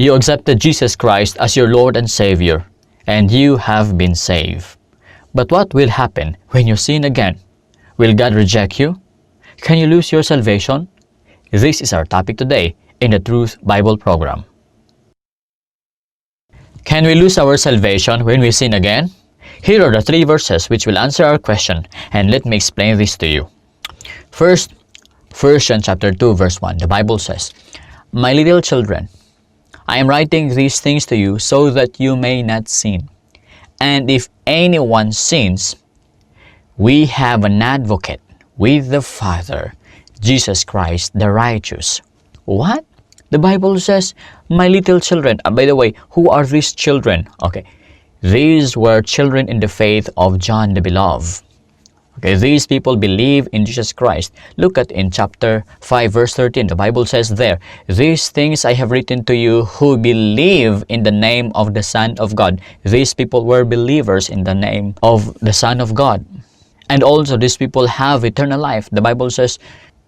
You accepted Jesus Christ as your Lord and Savior, and you have been saved. But what will happen when you sin again? Will God reject you? Can you lose your salvation? This is our topic today in the Truth Bible program. Can we lose our salvation when we sin again? Here are the 3 verses which will answer our question, and let me explain this to you. First, 1 John chapter 2 verse 1, the Bible says, "My little children, I am writing these things to you so that you may not sin. And if anyone sins, we have an advocate with the Father, Jesus Christ the righteous." What? The Bible says, "My little children." By the way, who are these children? Okay, these were children in the faith of John the Beloved. Okay, these people believe in Jesus Christ. Look at in chapter 5 verse 13. The Bible says there, "These things I have written to you who believe in the name of the Son of God." These people were believers in the name of the Son of God. And also these people have eternal life. The Bible says,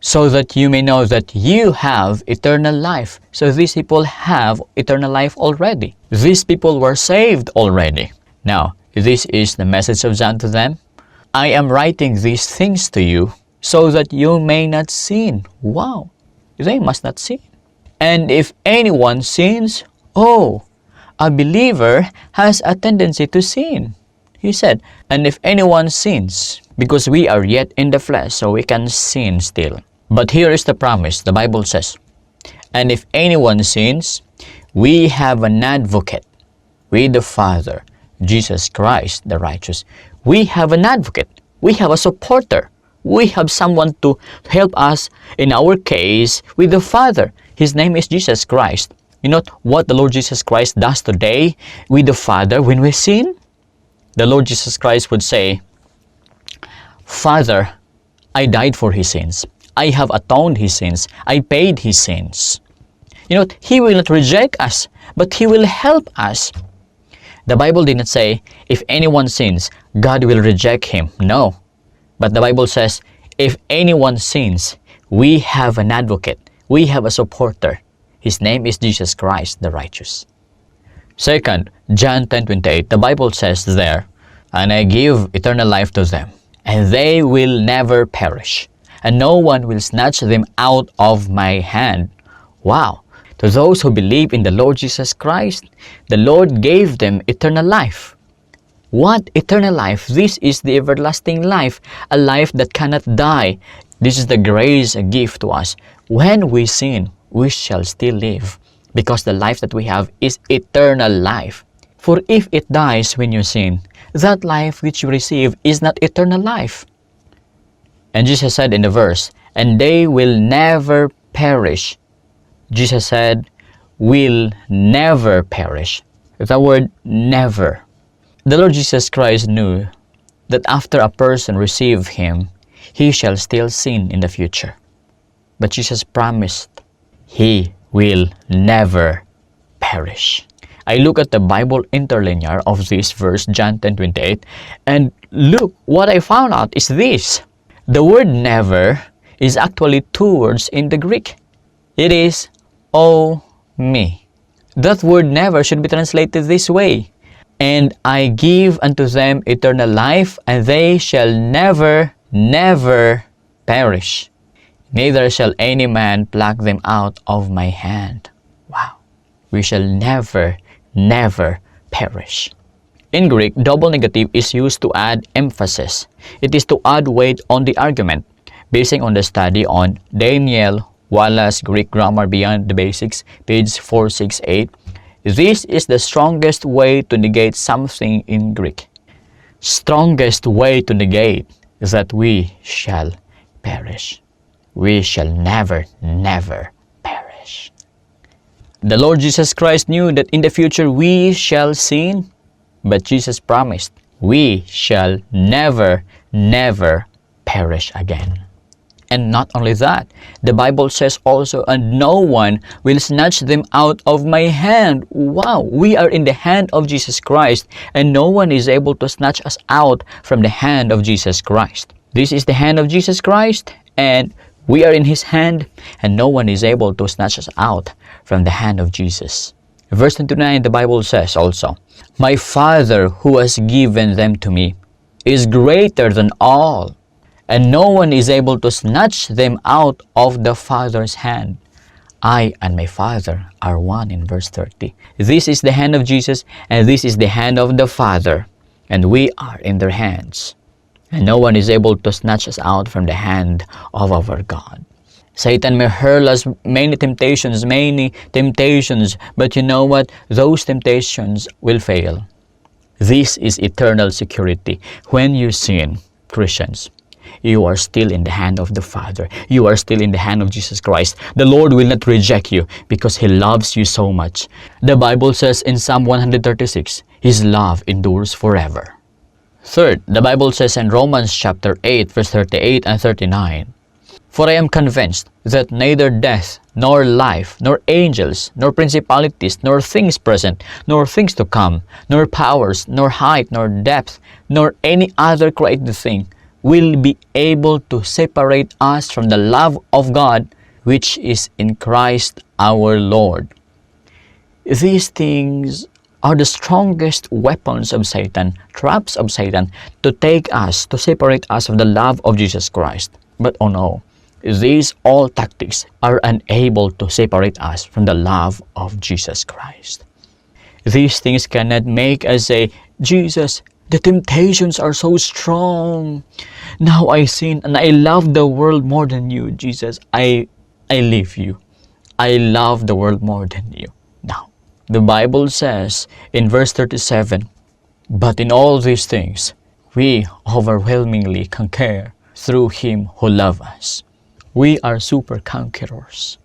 "So that you may know that you have eternal life." So these people have eternal life already. These people were saved already. Now, this is the message of John to them. "I am writing these things to you so that you may not sin." Wow, they must not sin. "And if anyone sins," oh, a believer has a tendency to sin. He said, "And if anyone sins," because we are yet in the flesh, so we can sin still. But here is the promise. The Bible says, "And if anyone sins, we have an advocate with the Father, Jesus Christ the righteous." We have an advocate. We have a supporter. We have someone to help us in our case with the Father. His name is Jesus Christ. You know what the Lord Jesus Christ does today with the Father when we sin? The Lord Jesus Christ would say, "Father, I died for his sins. I have atoned his sins. I paid his sins." You know, he will not reject us, but he will help us. The Bible did not say, if anyone sins, God will reject him. No. But the Bible says, if anyone sins, we have an advocate. We have a supporter. His name is Jesus Christ the righteous. Second, John 10:28, the Bible says there, "And I give eternal life to them, and they will never perish, and no one will snatch them out of my hand." Wow! To those who believe in the Lord Jesus Christ, the Lord gave them eternal life. What eternal life? This is the everlasting life, a life that cannot die. This is the grace gift to us. When we sin, we shall still live, because the life that we have is eternal life. For if it dies when you sin, that life which you receive is not eternal life. And Jesus said in the verse, "And they will never perish." Jesus said, "will never perish." The word never. The Lord Jesus Christ knew that after a person receives Him, he shall still sin in the future. But Jesus promised He will never perish. I look at the Bible interlinear of this verse, John 10:28, and look, what I found out is this. The word never is actually 2 words in the Greek. It is "oh me." That word never should be translated this way. "And I give unto them eternal life, and they shall never, never perish. Neither shall any man pluck them out of my hand." Wow. We shall never, never perish. In Greek, double negative is used to add emphasis. It is to add weight on the argument, basing on the study on Daniel Wallace Greek Grammar Beyond the Basics, page 468. This is the strongest way to negate something in Greek. Strongest way to negate is that we shall perish. We shall never, never perish. The Lord Jesus Christ knew that in the future we shall sin, but Jesus promised we shall never, never perish again. And not only that, the Bible says also, "And no one will snatch them out of my hand." Wow, we are in the hand of Jesus Christ, and no one is able to snatch us out from the hand of Jesus Christ. This is the hand of Jesus Christ, and we are in His hand, and no one is able to snatch us out from the hand of Jesus. Verse 29, the Bible says also, My Father who has given them to me is greater than all, and no one is able to snatch them out of the Father's hand. I and my Father are one, in verse 30. This is the hand of Jesus, and this is the hand of the Father, and we are in their hands. And no one is able to snatch us out from the hand of our God. Satan may hurl us many temptations, but you know what? Those temptations will fail. This is eternal security. When you sin, Christians, you are still in the hand of the Father. You are still in the hand of Jesus Christ. The Lord will not reject you because He loves you so much. The Bible says in Psalm 136, His love endures forever. Third, the Bible says in Romans chapter 8, verse 38 and 39, For I am convinced that neither death, nor life, nor angels, nor principalities, nor things present, nor things to come, nor powers, nor height, nor depth, nor any other created thing will be able to separate us from the love of God which is in Christ our Lord. These things are the strongest weapons of Satan, traps of Satan, to take us, to separate us from the love of Jesus Christ. But oh no, these all tactics are unable to separate us from the love of Jesus Christ. These things cannot make us say, Jesus, the temptations are so strong. Now I sin and I love the world more than you, Jesus. I leave you. I love the world more than you. Now, the Bible says in verse 37, But in all these things, we overwhelmingly conquer through Him who loves us. We are super conquerors.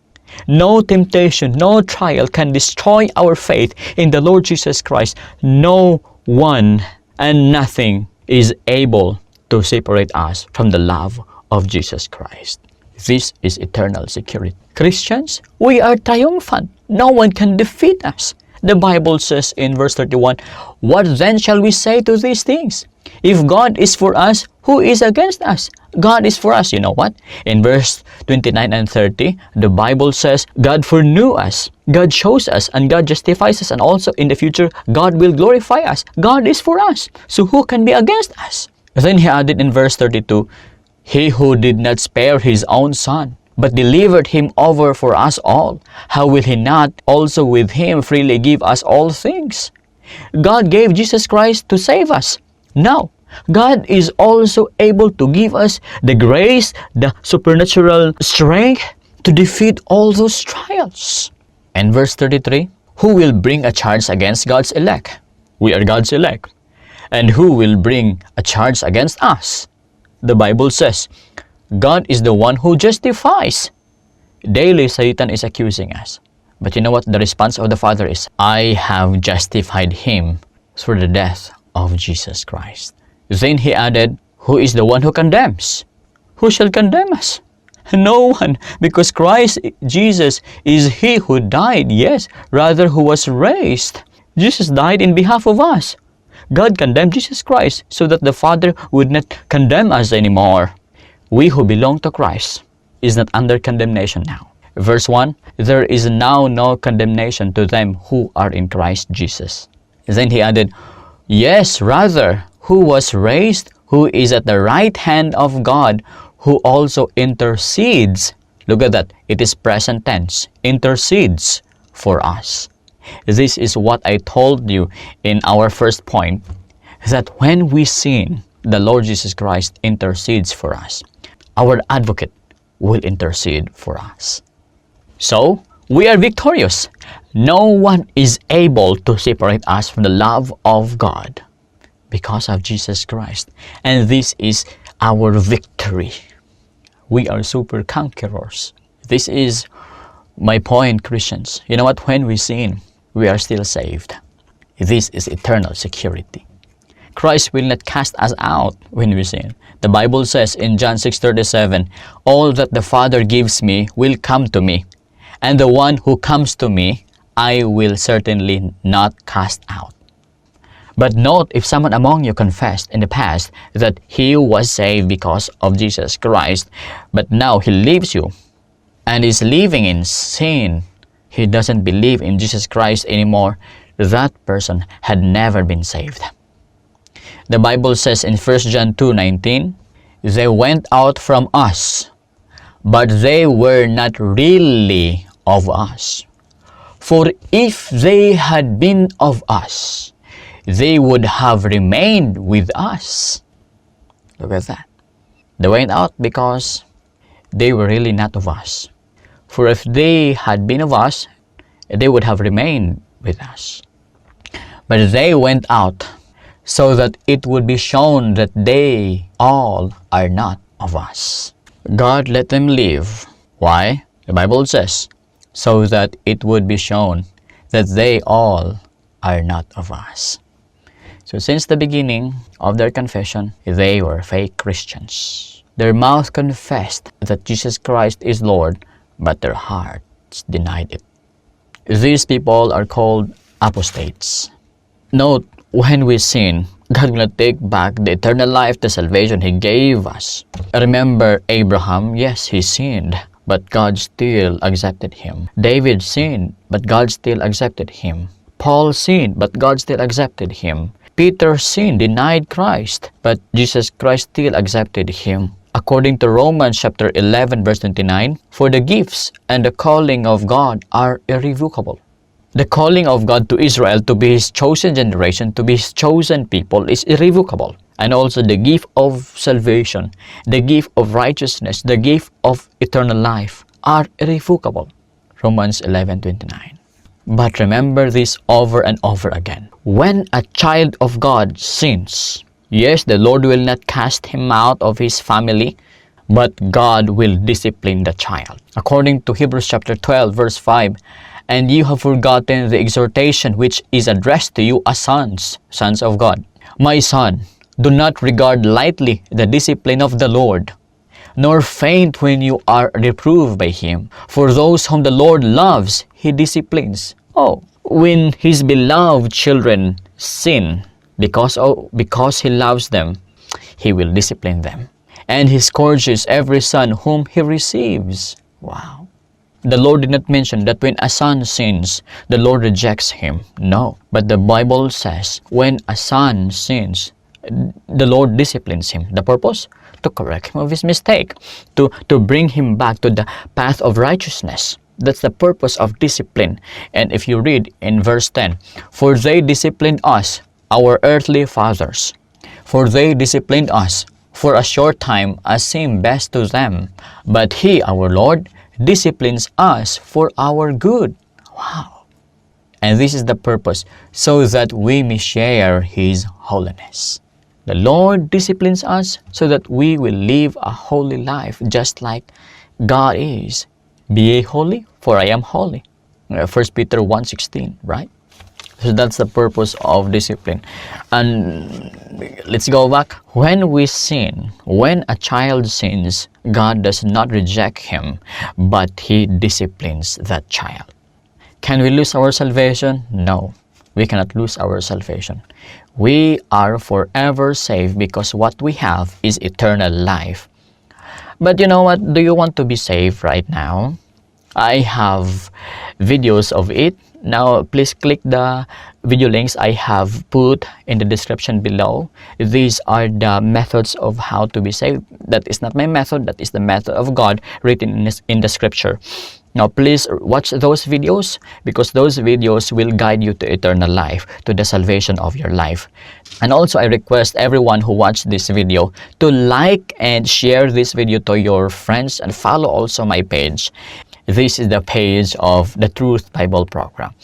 No temptation, no trial can destroy our faith in the Lord Jesus Christ. No one and nothing is able to separate us from the love of Jesus Christ. This is eternal security. Christians, we are triumphant. No one can defeat us. The Bible says in verse 31, What then shall we say to these things? If God is for us, who is against us? God is for us. You know what? In verse 29 and 30, the Bible says, God foreknew us, God chose us, and God justifies us, and also in the future, God will glorify us. God is for us. So who can be against us? Then he added in verse 32, He who did not spare His own Son, but delivered Him over for us all, how will He not also with Him freely give us all things? God gave Jesus Christ to save us. Now, God is also able to give us the grace, the supernatural strength to defeat all those trials. And verse 33, Who will bring a charge against God's elect? We are God's elect. And who will bring a charge against us? The Bible says, God is the one who justifies. Daily, Satan is accusing us. But you know what the response of the Father is? I have justified him through the death of Jesus Christ. Then he added, Who is the one who condemns? Who shall condemn us? No one, because Christ Jesus is He who died, yes, rather who was raised. Jesus died in behalf of us. God condemned Jesus Christ so that the Father would not condemn us anymore. We who belong to Christ is not under condemnation now. Verse 1, There is now no condemnation to them who are in Christ Jesus. Then he added, Yes, rather, who was raised, who is at the right hand of God, who also intercedes. Look at that. It is present tense. Intercedes for us. This is what I told you in our first point, that when we sin, the Lord Jesus Christ intercedes for us. Our advocate will intercede for us. So, we are victorious. No one is able to separate us from the love of God because of Jesus Christ. And this is our victory. We are super conquerors. This is my point, Christians. You know what? When we sin, we are still saved. This is eternal security. Christ will not cast us out when we sin. The Bible says in John 6:37, All that the Father gives me will come to me, and the one who comes to me, I will certainly not cast out. But note, if someone among you confessed in the past that he was saved because of Jesus Christ, but now he leaves you and is living in sin, he doesn't believe in Jesus Christ anymore, that person had never been saved. The Bible says in 1 John 2:19, they went out from us, but they were not really of us. For if they had been of us, they would have remained with us. Look at that. They went out because they were really not of us. For if they had been of us, they would have remained with us. But they went out so that it would be shown that they all are not of us. God let them live. Why? The Bible says, so that it would be shown that they all are not of us. So since the beginning of their confession, they were fake Christians. Their mouth confessed that Jesus Christ is Lord, but their hearts denied it. These people are called apostates. Note, when we sin, God will not take back the eternal life, the salvation He gave us. Remember Abraham, yes, he sinned, but God still accepted him. David sinned, but God still accepted him. Paul sinned, but God still accepted him. Peter sinned, denied Christ, but Jesus Christ still accepted him. According to Romans chapter 11 verse 29, for the gifts and the calling of God are irrevocable. The calling of God to Israel to be His chosen generation, to be His chosen people is irrevocable. And also the gift of salvation, the gift of righteousness, the gift of eternal life are irrevocable. Romans 11:29. But remember this over and over again. When a child of God sins, yes, the Lord will not cast him out of his family, but God will discipline the child. According to Hebrews chapter 12 verse 5, and you have forgotten the exhortation which is addressed to you as sons, sons of God. My son, do not regard lightly the discipline of the Lord, nor faint when you are reproved by Him. For those whom the Lord loves, He disciplines. Oh, when His beloved children sin, because He loves them, He will discipline them. And He scourges every son whom He receives. Wow. The Lord did not mention that when a son sins, the Lord rejects him. No. But the Bible says, when a son sins, the Lord disciplines him. The purpose? To correct him of his mistake. To bring him back to the path of righteousness. That's the purpose of discipline. And if you read in verse 10, for they disciplined us, our earthly fathers. For they disciplined us for a short time as seemed best to them. But He, our Lord, disciplines us for our good. Wow. And this is the purpose, so that we may share His holiness. The Lord disciplines us so that we will live a holy life just like God is. Be ye holy, for I am holy. 1 Peter 1:16, right? So that's the purpose of discipline. And let's go back. When we sin, when a child sins, God does not reject him, but He disciplines that child. Can we lose our salvation? No, we cannot lose our salvation. We are forever saved because what we have is eternal life. But you know what? Do you want to be saved right now? I have videos of it. Now, please click the video links I have put in the description below. These are the methods of how to be saved. That is not my method. That is the method of God written in the scripture. Now, please watch those videos because those videos will guide you to eternal life, to the salvation of your life. And also, I request everyone who watched this video to like and share this video to your friends and follow also my page. This is the page of the Truth Bible Program.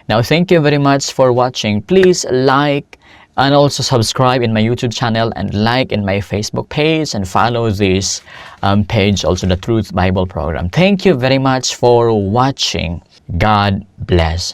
Now, thank you very much for watching. Please like and also subscribe in my YouTube channel and like in my Facebook page and follow this page, also the Truth Bible Program. Thank you very much for watching. God bless.